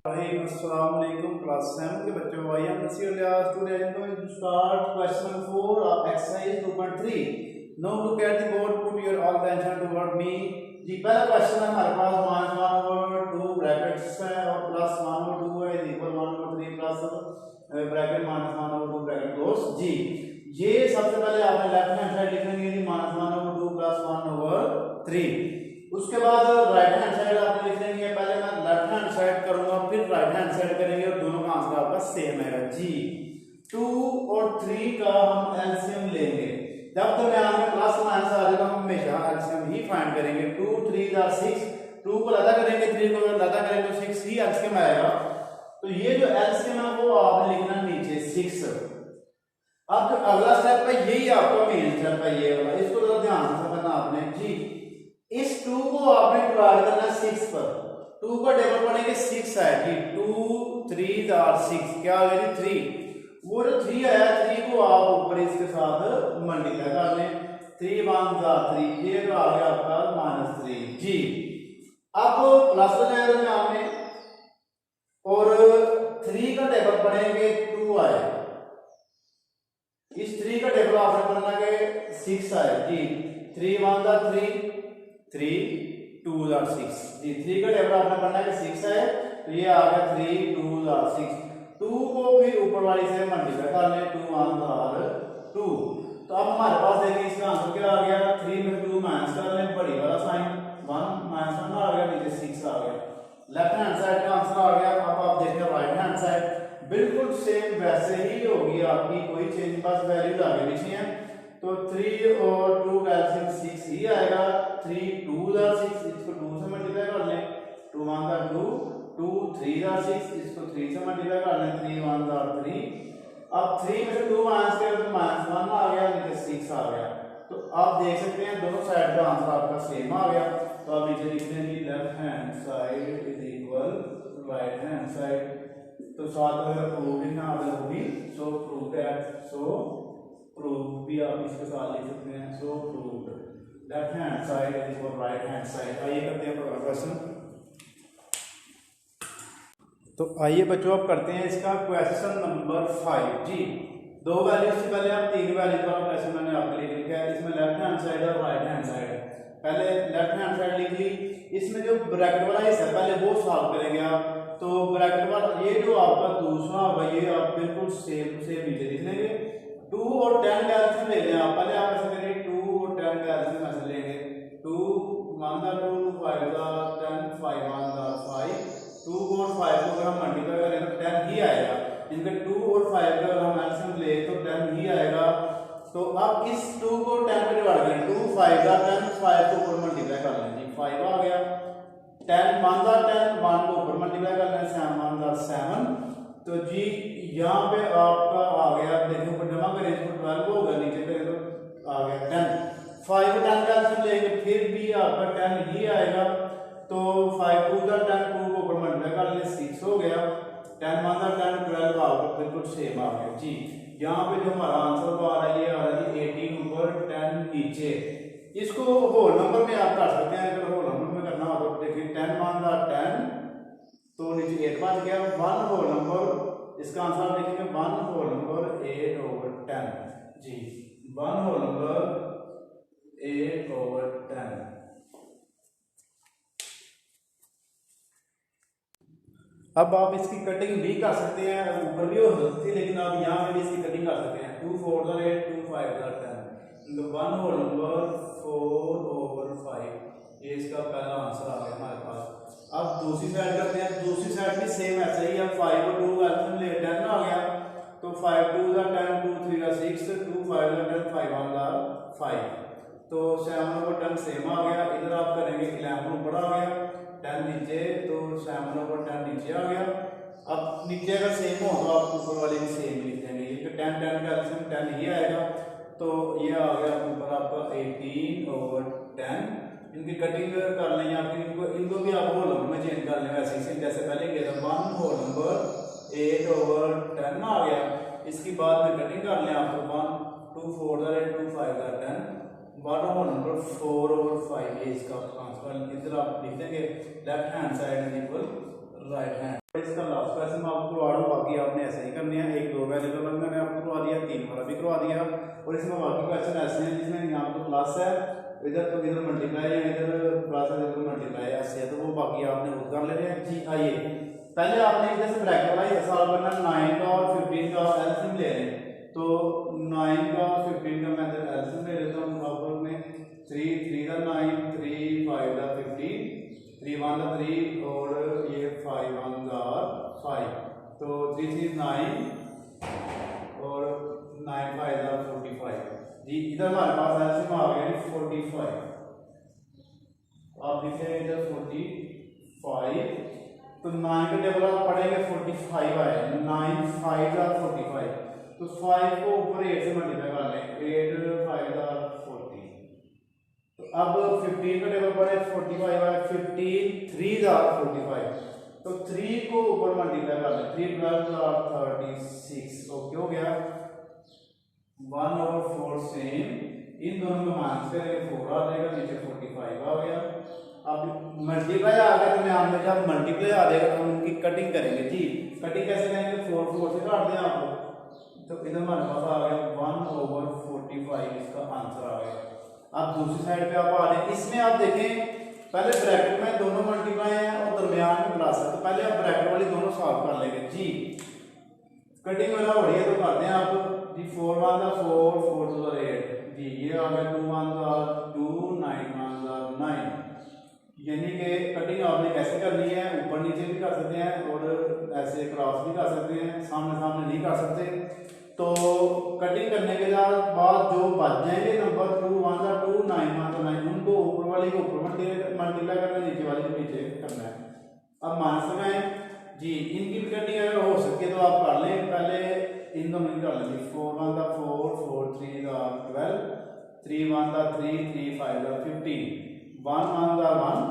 Assalamualaikum class 7 के बच्चों भाई हम today I am going to start question 4 of exercise 2.3. Now look at the board, put your all attention toward me. जी पहला question है हमारे पास -1/2 brackets है और +1/2 है equal 1/3 plus bracket -1/2 bracket close जी। ये सबसे पहले आपने लेफ्ट हैंड साइड लिखेंगे जी -1/2 + 1/3। उसके बाद राइट हैंड साइड आपने लिख लेंगे। पहले मैं लेफ्ट हैंड साइड करूंगा फिर राइट हैंड साइड करेंगे और दोनों का आंसर आपका सेम आएगा जी। 2 और 3 का हम एलसीएम लेंगे। जब दरमियान में प्लस माइनस आ जाएगा हम हमेशा एलसीएम ही फाइंड करेंगे। 2 3 = 6, 2 को लदा करेंगे 3 को लदा करेंगे तो 6 ही एलसीएम आएगा। तो ये जो एलसीएम है वो आपने लिखना नीचे 6। अब जो अगला स्टेप है यही आपका मेन स्टेप है, ये वाला, इसको जरा ध्यान से समझना आपने जी। इस 2 को आपने डिवाइड करना 6 पर। 2 का टेबल पढ़ेंगे 6 है कि 2 3 = 6 क्या आ गया 3। वो जो 3 आया 3 को आप ऊपर इसके साथ मल्टीप्लाई कर लें। 3 1 = 3, ये तो आ गया आपका -3 जी। अब प्लस हो जाएगा में आपने और 3 का टेबल पढ़ेंगे 2 आए। इस 3 का टेबल आपने पढ़ना के 6 आए जी। 3 1 = 3, 3 2 = 6 जी। 3 का टेबल आपने पढ़ना है कि 6 है तो ये आ गया 3 2 = 6। 2 को फिर ऊपर वाली से मल्टीप्लाई कर लें। 2 1 = 2। तो अब हमारे पास देखिए इसका आंसर क्या आ गया। 3 में 2 माइनस कर लें, बड़ी वाला साइन 1 -1 आ गया, नीचे 6 आ गया। लेफ्ट हैंड साइड का आंसर आ गया। अब आप देखें राइट हैंड साइड बिल्कुल सेम वैसे ही होगी आपकी, कोई चेंज, बस वैल्यू आगे पीछे है। तो 3 और 2 का एलसीएम 6 ही आएगा। 3 2 = 6, इसको 2 से मल्टीप्लाई कर लें। 2 1 = 2, 2 3 = 6, इसको 3 से मल्टीप्लाई कर लें। 3 1 = 3। अब 3 में से 2 माइनस करें तो -1 आ गया, नीचे 6 आ गया। तो आप देख सकते हैं दोनों साइड का आंसर आपका सेम आ गया। तो आप नीचे लिख देंगे left hand side = right hand side. तो साथ अगर प्रूव लिखना होगी so prove that, so prove भी आप इसके साथ लिख सकते हैं। So proved left hand side = right hand side. आइए करते हैं पहला क्वेश्चन। तो आइए बच्चों अब करते हैं इसका क्वेश्चन नंबर 5 जी। 2 वैल्यूज से पहले आप 3 वैल्यूज वाला क्वेश्चन मैंने आपके लिए लिखा है। इसमें लेफ्ट हैंड साइड और राइट हैंड साइड है। पहले लेफ्ट हैंड साइड लिख ली। इसमें जो ब्रैकेट वाला हिस्सा है पहले वो सॉल्व करेंगे आप। तो ब्रैकेट वाला ये जो आपका दूसरा होगा ये आप बिल्कुल सेम नीचे लिख लेंगे। 2 और 10 का एलसीएम ले लें आप। पहले आप ऐसा करेंगे 2 और 10 का एलसीएम ऐसे लेंगे। 2 1 = 2, 5 = 10, 5 1 = 5। 2 और 5 को अगर हम मल्टीप्लाई करें तो 10 ही आएगा। इनके 2 और 5 का अगर हम एलसीएम ले तो 10 ही आएगा। तो अब इस 2 को 10 में डिवाइड करें। 2 5 = 10, 5 को ऊपर मल्टीप्लाई कर लें जी। 5 आ गया। 10 1 = 10, 1 को ऊपर मल्टीप्लाई कर लें। 7 1 = 7। तो जी यहाँ पे आपका आ गया, देखो ऊपर जमा करें इसको 12 होगा, नीचे करें तो आ गया 10। 5 और 10 का आंसर लेंगे फिर भी आपका 10 ही आएगा। तो 5 2 = 10, 2 को ऊपर मल्टीप्लाई कर लें 6 हो गया। 10 1 = 10, 12 आपका बिल्कुल सेम आ गया जी। यहाँ पे जो हमारा आंसर आ रहा है ये आ रहा है 18 ऊपर 10 नीचे। इसको होल नंबर में आप कर सकते हैं। अगर होल नंबर में करना हो तो देखिए 10 1 = 10 तो नीचे 8 बच गया। 1 होल नंबर, इसका आंसर आप देखेंगे 1 होल नंबर 8/10 जी। 1 होल नंबर 8/10। अब आप इसकी कटिंग भी कर सकते हैं, ऊपर भी हो सकती है लेकिन आप यहाँ पे भी इसकी कटिंग कर सकते हैं। 2 4 = 8, 2 5 = 10। 1 होल नंबर 4/5 ये इसका पहला आंसर आ गया हमारे पास। अब दूसरी साइड करते हैं। दूसरी साइड भी सेम ऐसा ही है। 5 और 2 का एलसीएम ले 10 आ गया। तो 5 2 = 10, 2 3 = 6, 2 5 = 10, 5 1 = 5। तो 7/10 सेम आ गया। इधर आप करेंगे 11 ऊपर आ गया, 10 नीचे, तो 7/10 नीचे आ गया। अब नीचे अगर सेम हो तो आप ऊपर वाले भी सेम लिख देंगे। ये 10 10 का एलसीएम 10 ही आएगा। तो ये आ गया ऊपर आपका 18/10। इनकी कटिंग कर लें या फिर इनको भी आप होल नंबर में चेंज कर लें वैसे ही जैसे पहले किया था। 1 होल नंबर 8/10 आ गया। इसकी बाद में कटिंग कर लें आप। तो 1 2 4 = 8, 2 5 = 10, 1 होल नंबर 4/5 ये इसका आंसर। इधर आप लिख देंगे left hand side = right hand. इसका मैं आपको करवा रहा हूँ, बाकी आपने ऐसे ही करने हैं। एक 2 वैल्यू वाला मैंने आपको करवा दिया, 3 वाला भी करवा दिया, और इसमें बाकी क्वेश्चन ऐसे हैं जिसमें यहाँ पर प्लस है, इधर तो इधर मल्टीप्लाई है, इधर प्लस है, इधर मल्टीप्लाई है, ऐसे है, तो वो बाकी आपने खुद कर लेने हैं। जी आइए पहले आपने इधर से ब्रैकेट वाला सॉल्व करना, 9 का और 15 का एलसीएम ले लें। तो 9 का 15 का मैं इधर एलसीएम ले लेता हूँ। बराबर में 3 का 9, 3 5 का 15, 3 1 का 3 और ये 5 1 का 5, तो 3 3 9 और 9 5 का 45। जी इधर हमारे पास एलसीएम आ गया 45। आप लिखेंगे इधर 45, तो 9 के टेबल आप पढ़ेंगे 45 आए, 9 5 का 45, तो 5 को ऊपर 8 से मल्टीप्लाई कर लें, 8 5 का 40। तो अब 15 का टेबल पढ़े 45 आए, 15 3 का 45, तो 3 को ऊपर मल्टीप्लाई कर लें, 3 + 36। ओके हो गया। 1/4 सेम, इन दोनों को माइनस करेंगे 4 आ जाएगा, नीचे 45 आ गया। अब मल्टीप्लाई आ गया, तो यहाँ में जब मल्टीप्लाई आ जाएगा तो हम उनकी कटिंग करेंगे। जी कटिंग कैसे करेंगे, 4 4 से काट दें आप, तो इधर हमारे पास आ गया 1/45, इसका आंसर आ गया। अब दूसरी साइड पे आप आ रहे हैं, इसमें आप देखें पहले ब्रैकेट में दोनों मल्टीप्लाई है और दरमियान में प्लस है, तो पहले आप ब्रैकेट वाली दोनों सॉल्व कर लेंगे। जी कटिंग वाला हो रही है, तो करते हैं आप जी। 4 1 का 4, 4 2 का 8, जी ये आ गया 2 1 का 2, 9 1 का 9। यानी कि कटिंग आपने कैसे करनी है, ऊपर नीचे भी कर सकते हैं और ऐसे क्रॉस भी कर सकते हैं, सामने सामने नहीं कर सकते। तो कटिंग करने के बाद जो बच जाएंगे नंबर 2 1 का 2, 9 1 का 9, उनको ऊपर वाले को ऊपर मल्टीप्लाई करना है, नीचे वाले को नीचे करना है। अब माइनस लगाएं जी, इनकी भी कटिंग अगर हो सके तो आप कर लें, पहले इन दोनों की कर लेंगे। 4 1 का 4, 4 3 का 12, 3 1 का 3, 3 5 का 15, 1 1 का 1,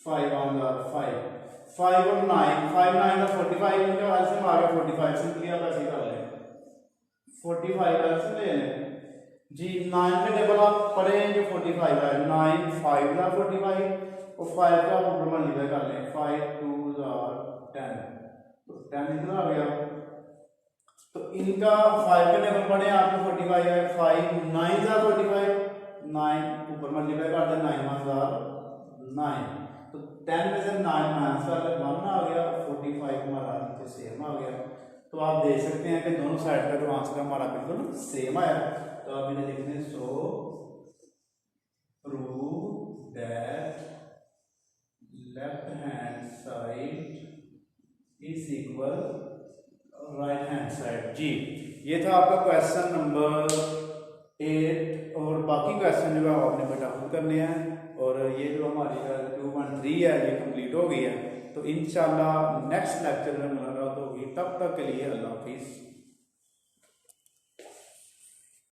5 1 का 5, 5 और 9, 5 9 का 45, इनका एलसीएम आ गया 45। सिंपली आप ऐसे कर लें, 45 एलसीएम ले लें जी। 9 के टेबल आप पढ़ेंगे 45 है, 9 5 का 45 और 5 का ऊपर मल्टीप्लाई कर लें, 5 2 10, तो 10 इधर आ गया। तो इनका 5 के टेबल पढ़े आपको 45 है, 5 9 का 45, 9 ऊपर मल्टीप्लाई कर दें, 9 1 का 9, तो 10 में से 9 माइनस कर ले, 1 आ गया, 45 हमारा नीचे सेम आ गया। तो आप देख सकते हैं कि दोनों साइड का जो आंसर हमारा बिल्कुल सेम आया। तो आप इन्हें लिखने, so prove that left hand side is equal right hand side. जी ये था आपका क्वेश्चन नंबर 8, और बाकी क्वेश्चन जो है आपने बेटा खुद करने हैं। और ये जो हमारी 213 है ये कंप्लीट हो गई है। तो इंशाल्लाह नेक्स्ट लेक्चर में मुलाकात होगी, तब तक के लिए अल्लाह हाफिज़।